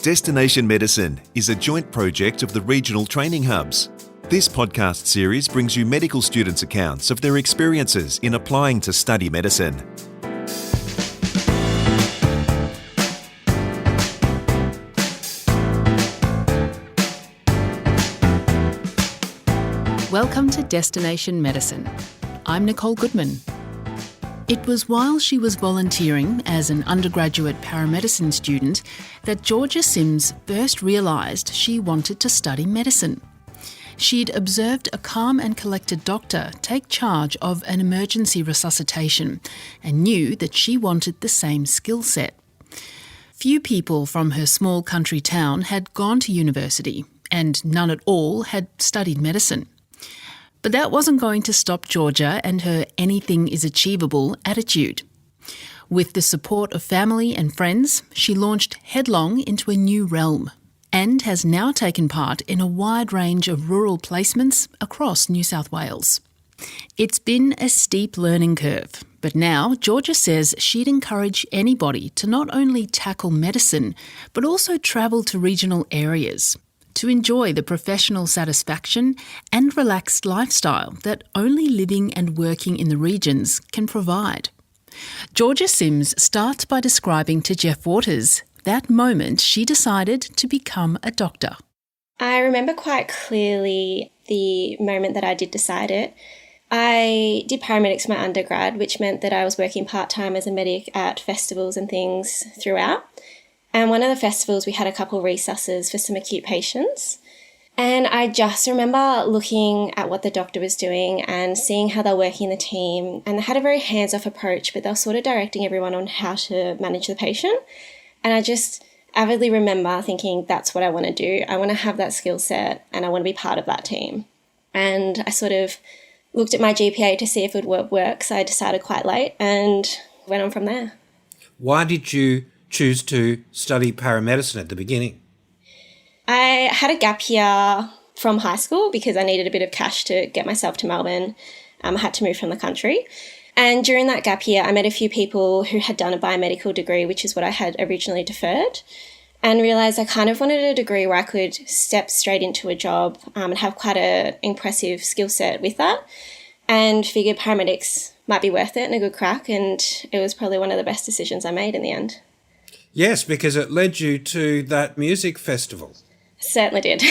Destination Medicine is a joint project of the regional training hubs. This podcast series brings you medical students' accounts of their experiences in applying to study medicine. Welcome to Destination Medicine. I'm Nicole Goodman. It was while she was volunteering as an undergraduate paramedicine student that Georgia Sims first realised she wanted to study medicine. She'd observed a calm and collected doctor take charge of an emergency resuscitation and knew that she wanted the same skill set. Few people from her small country town had gone to university, and none at all had studied medicine. But that wasn't going to stop Georgia and her anything is achievable attitude. With the support of family and friends, she launched headlong into a new realm and has now taken part in a wide range of rural placements across New South Wales. It's been a steep learning curve, but now Georgia says she'd encourage anybody to not only tackle medicine, but also travel to regional areas to enjoy the professional satisfaction and relaxed lifestyle that only living and working in the regions can provide. Georgia Sims starts by describing to Jeff Waters that moment she decided to become a doctor. I remember quite clearly the moment that I did decide it. I did paramedics for my undergrad, which meant that I was working part-time as a medic at festivals and things throughout. And one of the festivals, we had a couple resusces for some acute patients. And I just remember looking at what the doctor was doing and seeing how they were working in the team. And they had a very hands-off approach, but they were sort of directing everyone on how to manage the patient. And I just avidly remember thinking, that's what I want to do. I want to have that skill set and I want to be part of that team. And I sort of looked at my GPA to see if it would work. So I decided quite late and went on from there. Why did you choose to study paramedicine at the beginning? I had a gap year from high school because I needed a bit of cash to get myself to Melbourne. I had to move from the country. And during that gap year, I met a few people who had done a biomedical degree, which is what I had originally deferred, and realised I kind of wanted a degree where I could step straight into a job and have quite an impressive skill set with that, and figured paramedics might be worth it and a good crack, and it was probably one of the best decisions I made in the end. Yes, because it led you to that music festival. Certainly did.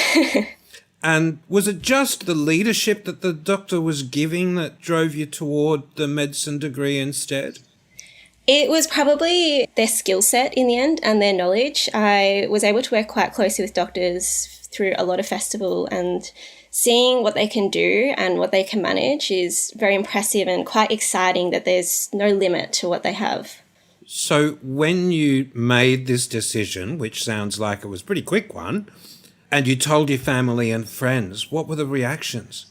And was it just the leadership that the doctor was giving that drove you toward the medicine degree instead? It was probably their skill set in the end and their knowledge. I was able to work quite closely with doctors through a lot of festival, and seeing what they can do and what they can manage is very impressive and quite exciting that there's no limit to what they have. So when you made this decision, which sounds like it was a pretty quick one, and you told your family and friends, what were the reactions?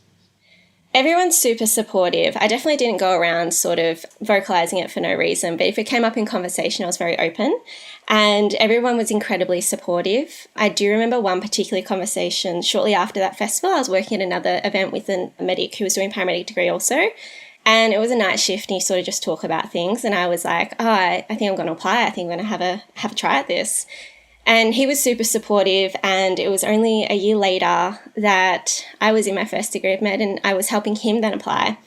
Everyone's super supportive. I definitely didn't go around sort of vocalising it for no reason, but if it came up in conversation, I was very open, and everyone was incredibly supportive. I do remember one particular conversation shortly after that festival. I was working at another event with a medic who was doing paramedic degree also, and it was a night shift and you sort of just talk about things. And I was like, I think I'm going to apply. I think I'm going to have a try at this. And he was super supportive. And it was only a year later that I was in my first degree of med and I was helping him then apply.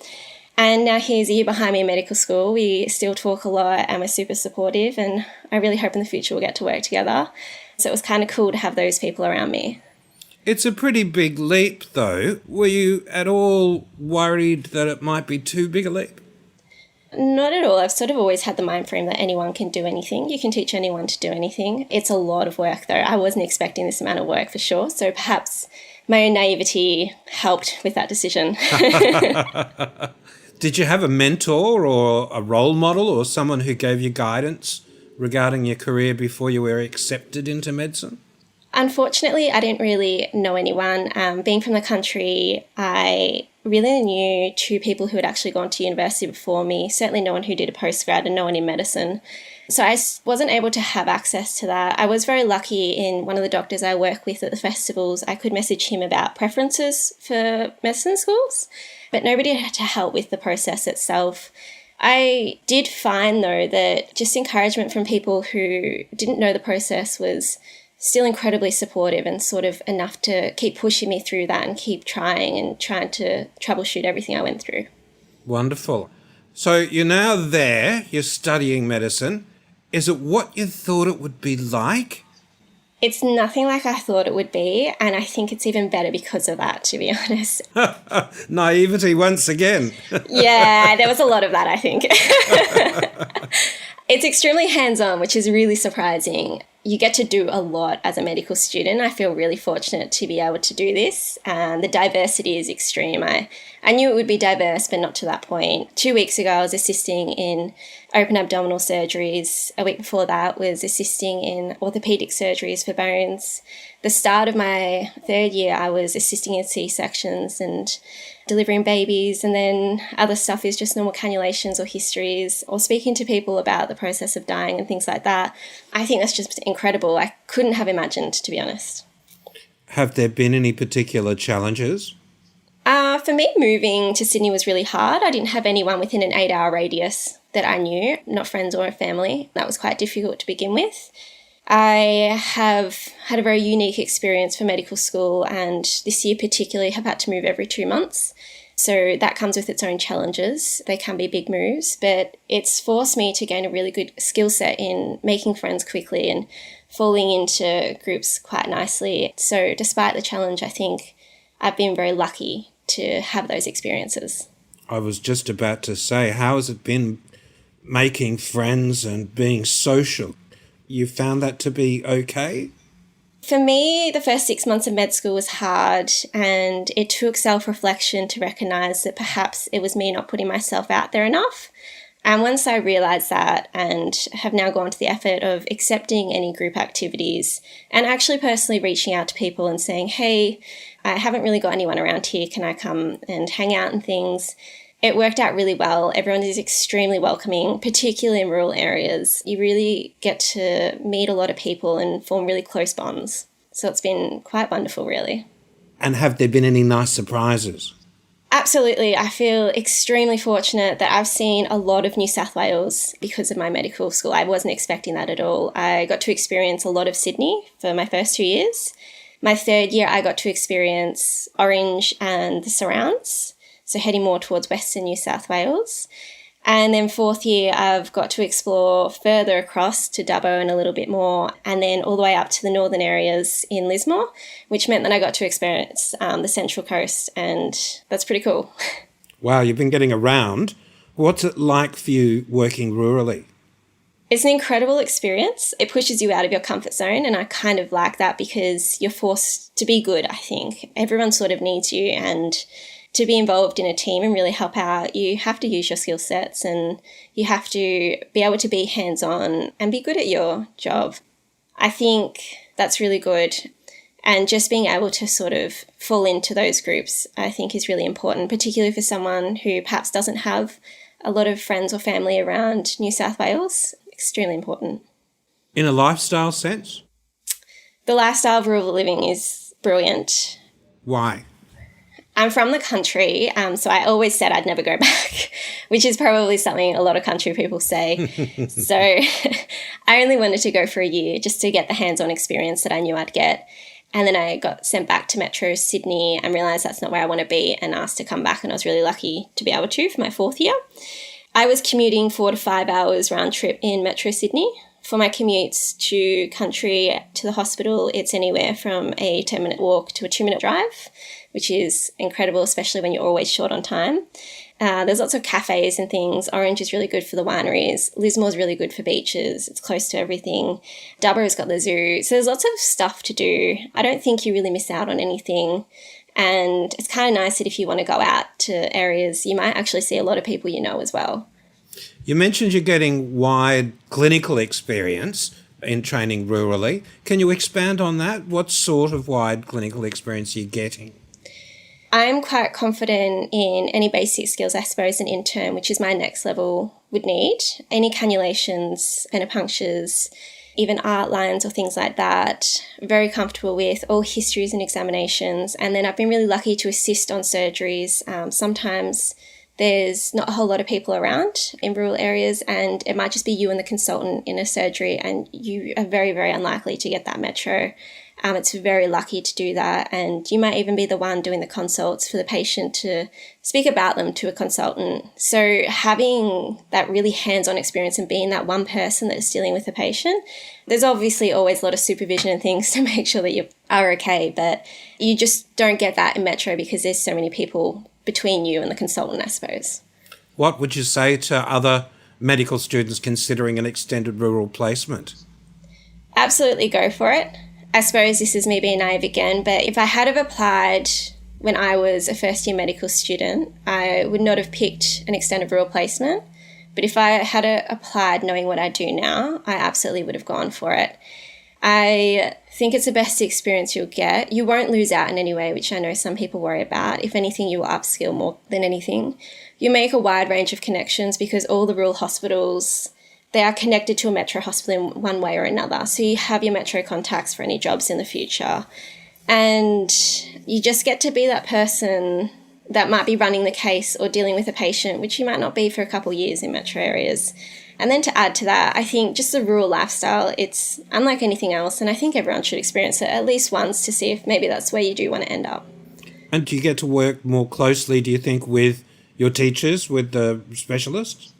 And now he's a year behind me in medical school. We still talk a lot and we're super supportive. And I really hope in the future we'll get to work together. So it was kind of cool to have those people around me. It's a pretty big leap, though. Were you at all worried that it might be too big a leap? Not at all. I've sort of always had the mind frame that anyone can do anything. You can teach anyone to do anything. It's a lot of work, though. I wasn't expecting this amount of work for sure. So perhaps my own naivety helped with that decision. Did you have a mentor or a role model or someone who gave you guidance regarding your career before you were accepted into medicine? Unfortunately, I didn't really know anyone. Being from the country, I really knew two people who had actually gone to university before me, certainly no one who did a postgrad and no one in medicine. So I wasn't able to have access to that. I was very lucky in one of the doctors I work with at the festivals. I could message him about preferences for medicine schools, but nobody had to help with the process itself. I did find, though, that just encouragement from people who didn't know the process was still incredibly supportive and sort of enough to keep pushing me through that and keep trying and trying to troubleshoot everything I went through. Wonderful. So you're now there, you're studying medicine. Is it what you thought it would be like? It's nothing like I thought it would be, and I think it's even better because of that, to be honest. Naivety once again. Yeah, there was a lot of that, I think. It's extremely hands-on, which is really surprising. You get to do a lot as a medical student. I feel really fortunate to be able to do this. The diversity is extreme. I knew it would be diverse, but not to that point. 2 weeks ago, I was assisting in open abdominal surgeries. A week before that was assisting in orthopedic surgeries for bones. The start of my third year, I was assisting in C-sections and delivering babies, and then other stuff is just normal cannulations or histories or speaking to people about the process of dying and things like that. I think that's just incredible. I couldn't have imagined, to be honest. Have there been any particular challenges? For me, moving to Sydney was really hard. I didn't have anyone within an 8-hour radius that I knew, not friends or family. That was quite difficult to begin with. I have had a very unique experience for medical school, and this year particularly have had to move every 2 months. So that comes with its own challenges. They can be big moves, but it's forced me to gain a really good skill set in making friends quickly and falling into groups quite nicely. So despite the challenge, I think I've been very lucky to have those experiences. I was just about to say, how has it been making friends and being social? You found that to be okay? For me, the first 6 months of med school was hard, and it took self-reflection to recognise that perhaps it was me not putting myself out there enough. And once I realised that, and have now gone to the effort of accepting any group activities and actually personally reaching out to people and saying, hey, I haven't really got anyone around here, can I come and hang out and things? It worked out really well. Everyone is extremely welcoming, particularly in rural areas. You really get to meet a lot of people and form really close bonds. So it's been quite wonderful, really. And have there been any nice surprises? Absolutely. I feel extremely fortunate that I've seen a lot of New South Wales because of my medical school. I wasn't expecting that at all. I got to experience a lot of Sydney for my first 2 years. My third year, I got to experience Orange and the surrounds. So heading more towards Western New South Wales. And then fourth year, I've got to explore further across to Dubbo and a little bit more, and then all the way up to the northern areas in Lismore, which meant that I got to experience the Central Coast, and that's pretty cool. Wow, you've been getting around. What's it like for you working rurally? It's an incredible experience. It pushes you out of your comfort zone, and I kind of like that because you're forced to be good, I think. Everyone sort of needs you, and to be involved in a team and really help out, you have to use your skill sets and you have to be able to be hands-on and be good at your job. I think that's really good. And just being able to sort of fall into those groups, I think is really important, particularly for someone who perhaps doesn't have a lot of friends or family around New South Wales. Extremely important. In a lifestyle sense? The lifestyle of rural living is brilliant. Why? I'm from the country, so I always said I'd never go back, which is probably something a lot of country people say. So I only wanted to go for a year just to get the hands-on experience that I knew I'd get. And then I got sent back to Metro Sydney and realised that's not where I want to be and asked to come back, and I was really lucky to be able to for my fourth year. I was commuting 4 to 5 hours round trip in Metro Sydney. For my commutes to country to the hospital, it's anywhere from a 10-minute walk to a 2-minute drive, which is incredible, especially when you're always short on time. There's lots of cafes and things. Orange is really good for the wineries. Lismore is really good for beaches. It's close to everything. Dubbo's got the zoo. So there's lots of stuff to do. I don't think you really miss out on anything. And it's kind of nice that if you want to go out to areas, you might actually see a lot of people you know as well. You mentioned you're getting wide clinical experience in training rurally. Can you expand on that? What sort of wide clinical experience are you getting? I'm quite confident in any basic skills, I suppose, an intern, which is my next level, would need. Any cannulations, venipunctures, even art lines or things like that. Very comfortable with all histories and examinations. And then I've been really lucky to assist on surgeries. Sometimes there's not a whole lot of people around in rural areas, and it might just be you and the consultant in a surgery, and you are very, very unlikely to get that metro. It's very lucky to do that, and you might even be the one doing the consults for the patient to speak about them to a consultant. So having that really hands-on experience and being that one person that's dealing with the patient, there's obviously always a lot of supervision and things to make sure that you are okay, but you just don't get that in metro because there's so many people between you and the consultant, I suppose. What would you say to other medical students considering an extended rural placement? Absolutely go for it. I suppose this is me being naive again, but if I had have applied when I was a first-year medical student, I would not have picked an extended rural placement. But if I had applied knowing what I do now, I absolutely would have gone for it. I think it's the best experience you'll get. You won't lose out in any way, which I know some people worry about. If anything, you will upskill more than anything. You make a wide range of connections because all the rural hospitals, they are connected to a metro hospital in one way or another. So you have your metro contacts for any jobs in the future. And you just get to be that person that might be running the case or dealing with a patient, which you might not be for a couple of years in metro areas. And then to add to that, I think just the rural lifestyle, it's unlike anything else. And I think everyone should experience it at least once to see if maybe that's where you do want to end up. And do you get to work more closely, do you think, with your teachers, with the specialists?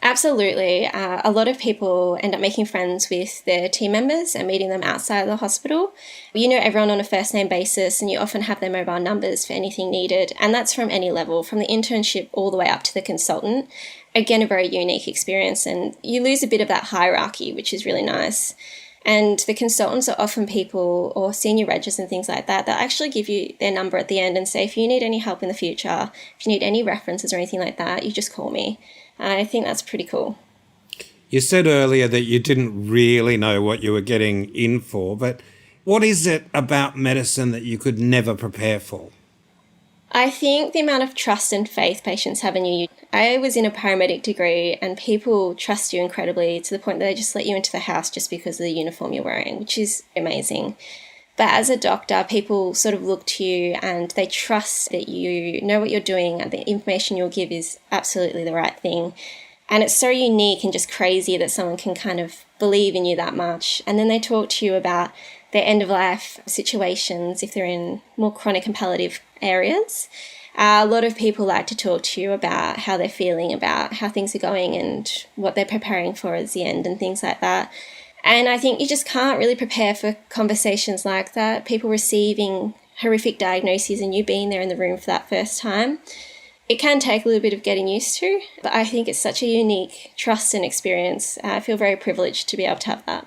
Absolutely. A lot of people end up making friends with their team members and meeting them outside of the hospital. You know everyone on a first name basis, and you often have their mobile numbers for anything needed. And that's from any level, from the internship all the way up to the consultant. Again, a very unique experience, and you lose a bit of that hierarchy, which is really nice. And the consultants are often people or senior regis and things like that that actually give you their number at the end and say, if you need any help in the future, if you need any references or anything like that, you just call me. I think that's pretty cool. You said earlier that you didn't really know what you were getting in for, but what is it about medicine that you could never prepare for? I think the amount of trust and faith patients have in you. I was in a paramedic degree and people trust you incredibly to the point that they just let you into the house just because of the uniform you're wearing, which is amazing. But as a doctor, people sort of look to you and they trust that you know what you're doing and the information you'll give is absolutely the right thing. And it's so unique and just crazy that someone can kind of believe in you that much. And then they talk to you about their end-of-life situations if they're in more chronic and palliative areas. A lot of people like to talk to you about how they're feeling, about how things are going and what they're preparing for as the end and things like that. And I think you just can't really prepare for conversations like that, people receiving horrific diagnoses and you being there in the room for that first time. It can take a little bit of getting used to, but I think it's such a unique trust and experience. I feel very privileged to be able to have that.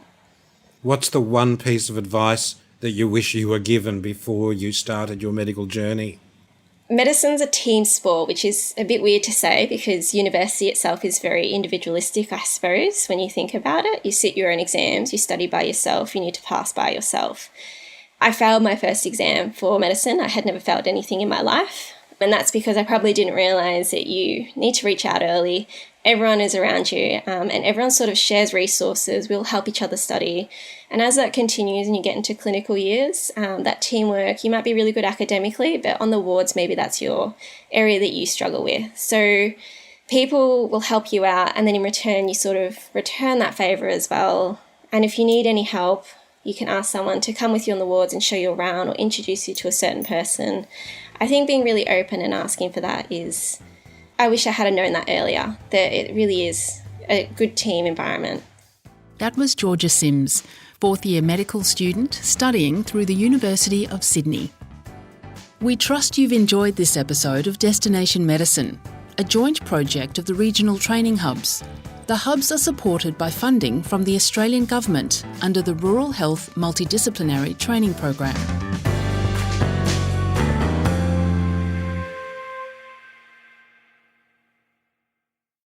What's the one piece of advice that you wish you were given before you started your medical journey? Medicine's a team sport, which is a bit weird to say because university itself is very individualistic, I suppose, when you think about it. You sit your own exams, you study by yourself, you need to pass by yourself. I failed my first exam for medicine. I had never failed anything in my life. And that's because I probably didn't realise that you need to reach out early. Everyone is around you and everyone sort of shares resources. We'll help each other study. And as that continues and you get into clinical years, that teamwork, you might be really good academically, but on the wards, maybe that's your area that you struggle with. So people will help you out and then in return, you sort of return that favour as well. And if you need any help, you can ask someone to come with you on the wards and show you around or introduce you to a certain person. I think being really open and asking for that is, I wish I had known that earlier, that it really is a good team environment. That was Georgia Sims, fourth-year medical student studying through the University of Sydney. We trust you've enjoyed this episode of Destination Medicine, a joint project of the regional training hubs. The hubs are supported by funding from the Australian Government under the Rural Health Multidisciplinary Training Program.